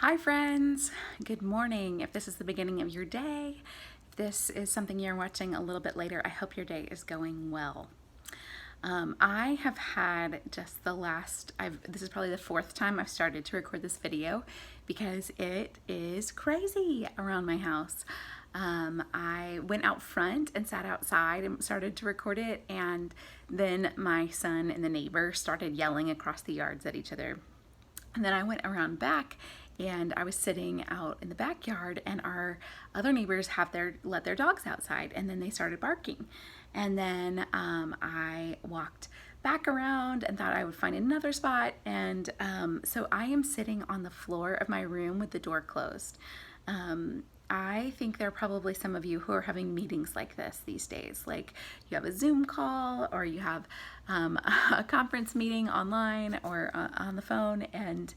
Hi friends, good morning. If this is the beginning of your day, if this is something you're watching a little bit later, I hope your day is going well. I have had just this is probably the fourth time I've started to record this video because it is crazy around my house. I went out front and sat outside and started to record it, and then my son and the neighbor started yelling across the yards at each other. And then I went around back and I was sitting out in the backyard, and our other neighbors let their dogs outside, and then they started barking. And then I walked back around and thought I would find another spot. And so I am sitting on the floor of my room with the door closed. I think there are probably some of you who are having meetings like this these days. Like you have a Zoom call, or you have a conference meeting online or on the phone, and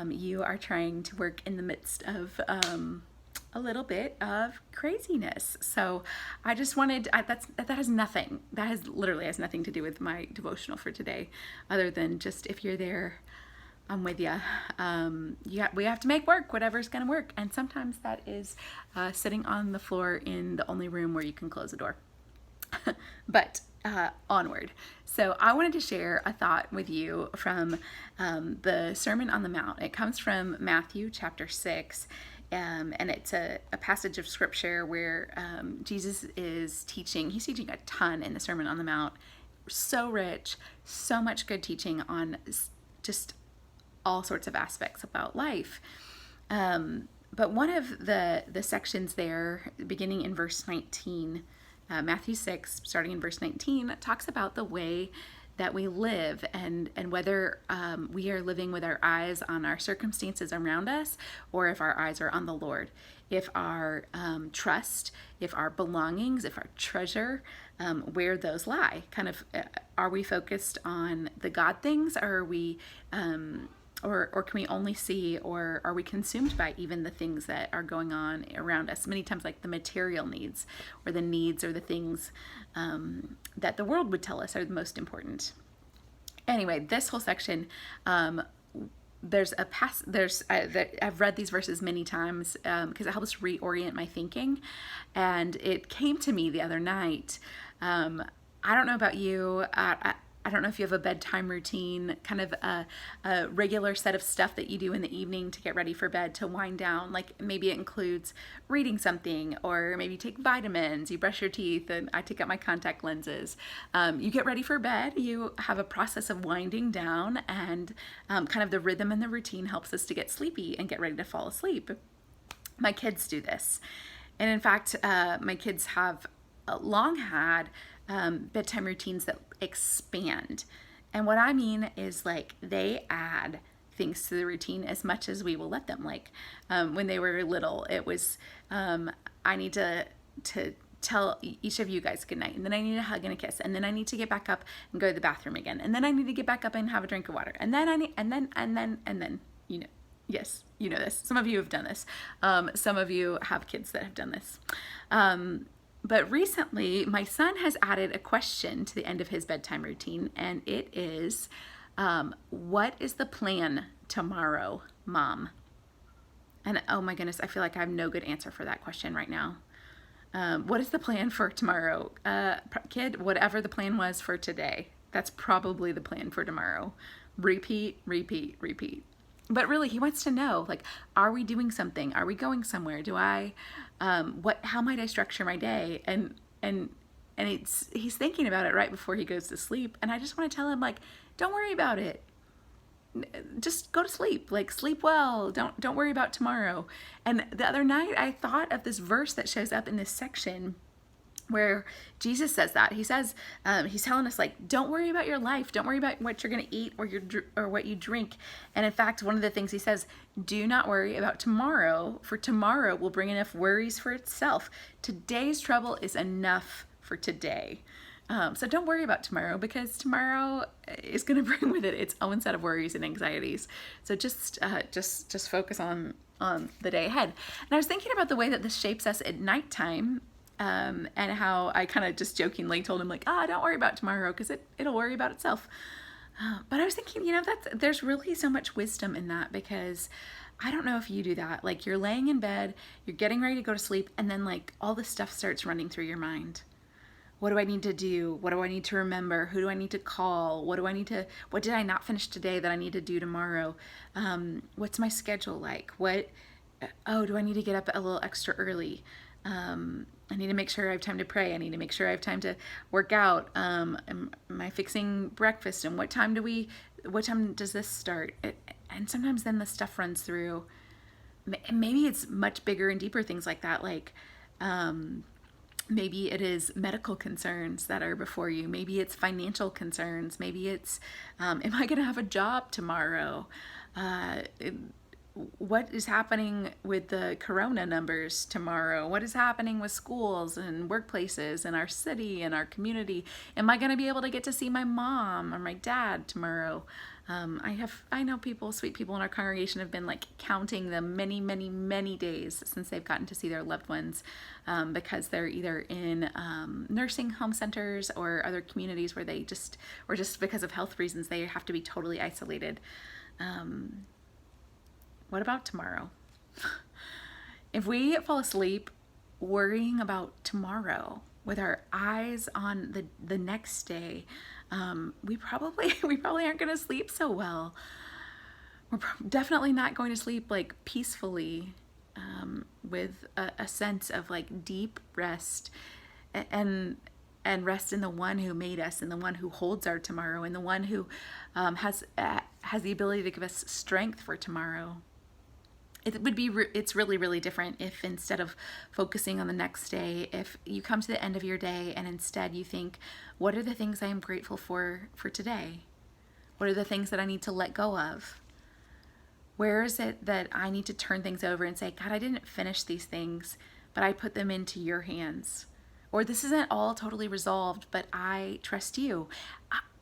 you are trying to work in the midst of a little bit of craziness. So I just wanted, that literally has nothing to do with my devotional for today, other than just, if you're there, I'm with you. We have to make work, whatever's going to work. And sometimes that is sitting on the floor in the only room where you can close the door. But onward. So I wanted to share a thought with you from the Sermon on the Mount. It comes from Matthew chapter 6. And it's a passage of scripture where Jesus is teaching. He's teaching a ton in the Sermon on the Mount. So rich, so much good teaching on just all sorts of aspects about life. But one of the sections there, beginning in verse 19, Matthew 6, starting in verse 19, talks about the way that we live, and whether we are living with our eyes on our circumstances around us, or if our eyes are on the Lord. If our trust, if our belongings, if our treasure, where those lie. Kind of, are we focused on the God things, or are we or can we only see, or are we consumed by even the things that are going on around us? Many times, like the material needs, or the needs, or the things that the world would tell us are the most important. Anyway, this whole section, I've read these verses many times because it helps reorient my thinking, and it came to me the other night. I don't know about you. I don't know if you have a bedtime routine, kind of a regular set of stuff that you do in the evening to get ready for bed, to wind down. Like maybe it includes reading something, or maybe you take vitamins, you brush your teeth, and I take out my contact lenses. You get ready for bed, you have a process of winding down, and kind of the rhythm and the routine helps us to get sleepy and get ready to fall asleep. My kids do this. And in fact, my kids have long had bedtime routines that expand. And what I mean is, like, they add things to the routine as much as we will let them. Like when they were little, it was I need to tell each of you guys good night, and then I need a hug and a kiss, and then I need to get back up and go to the bathroom again, and then I need to get back up and have a drink of water, and then and then you know. Yes, you know this. Some of you have done this. Some of you have kids that have done this. But recently, my son has added a question to the end of his bedtime routine, and it is, what is the plan tomorrow, Mom? And oh my goodness, I feel like I have no good answer for that question right now. What is the plan for tomorrow? Kid, whatever the plan was for today, that's probably the plan for tomorrow. Repeat, repeat, repeat. But really, he wants to know, like, are we doing something? Are we going somewhere? How might I structure my day? And he's thinking about it right before he goes to sleep. And I just want to tell him, like, don't worry about it. Just go to sleep. Like, sleep well. Don't worry about tomorrow. And the other night, I thought of this verse that shows up in this section where Jesus says that. He says, he's telling us, like, don't worry about your life. Don't worry about what you're going to eat or what you drink. And in fact, one of the things he says, do not worry about tomorrow, for tomorrow will bring enough worries for itself. Today's trouble is enough for today. So don't worry about tomorrow, because tomorrow is going to bring with it its own set of worries and anxieties. So just focus on the day ahead. And I was thinking about the way that this shapes us at nighttime. And how I kind of just jokingly told him, like, don't worry about tomorrow, because it'll worry about itself. But I was thinking, there's really so much wisdom in that, because I don't know if you do that. Like, you're laying in bed, you're getting ready to go to sleep, and then like all this stuff starts running through your mind. What do I need to do? What do I need to remember? Who do I need to call? What did I not finish today that I need to do tomorrow? What's my schedule like? Oh, do I need to get up a little extra early? I need to make sure I have time to pray. I need to make sure I have time to work out. Am I fixing breakfast? And what time does this start? And sometimes then the stuff runs through. Maybe it's much bigger and deeper things like that. Like, maybe it is medical concerns that are before you. Maybe it's financial concerns. Maybe it's, am I going to have a job tomorrow? What is happening with the corona numbers tomorrow? What is happening with schools and workplaces in our city and our community? Am I going to be able to get to see my mom or my dad tomorrow? I know sweet people in our congregation have been like counting the many, many, many days since they've gotten to see their loved ones, because they're either in nursing home centers or other communities where or just because of health reasons, they have to be totally isolated. What about tomorrow? If we fall asleep worrying about tomorrow with our eyes on the next day, we probably aren't going to sleep so well. We're definitely not going to sleep like peacefully, with a sense of like deep rest and rest in the one who made us, and the one who holds our tomorrow, and the one who has the ability to give us strength for tomorrow. It's really, really different if, instead of focusing on the next day, if you come to the end of your day and instead you think, what are the things I am grateful for today? What are the things that I need to let go of? Where is it that I need to turn things over and say, God, I didn't finish these things, but I put them into your hands. Or this isn't all totally resolved, but I trust you.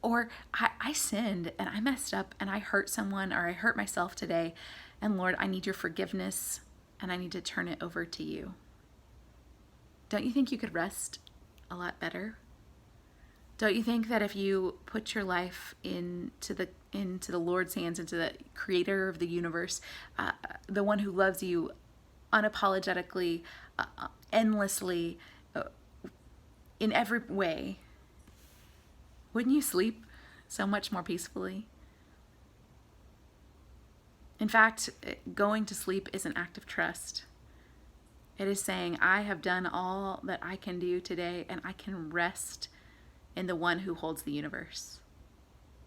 Or I sinned and I messed up and I hurt someone, or I hurt myself today. And Lord, I need your forgiveness and I need to turn it over to you. Don't you think you could rest a lot better? Don't you think that if you put your life into the Lord's hands, into the creator of the universe, the one who loves you unapologetically, endlessly, in every way, wouldn't you sleep so much more peacefully? In fact, going to sleep is an act of trust. It is saying, I have done all that I can do today, and I can rest in the one who holds the universe.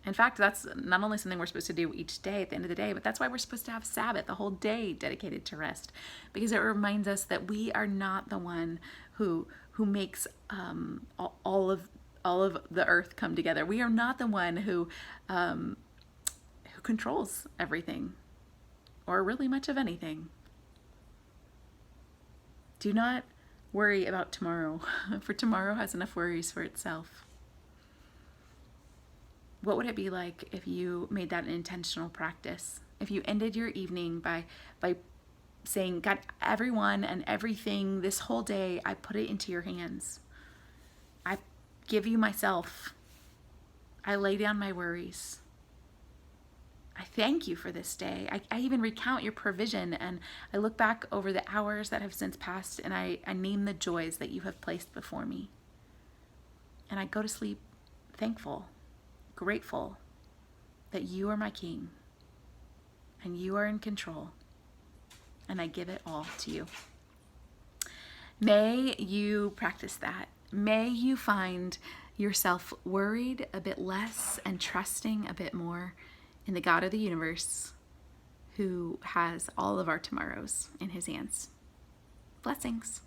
In fact, that's not only something we're supposed to do each day at the end of the day, but that's why we're supposed to have Sabbath, the whole day dedicated to rest, because it reminds us that we are not the one who makes all of the earth come together. We are not the one who controls everything, or really much of anything. Do not worry about tomorrow, for tomorrow has enough worries for itself. What would it be like if you made that an intentional practice? If you ended your evening by saying, God, everyone and everything this whole day, I put it into your hands. I give you myself. I lay down my worries. I thank you for this day. I even recount your provision, and I look back over the hours that have since passed, and I name the joys that you have placed before me. And I go to sleep thankful, grateful that you are my King, and you are in control, and I give it all to you. May you practice that. May you find yourself worried a bit less and trusting a bit more in the God of the universe, who has all of our tomorrows in his hands. Blessings.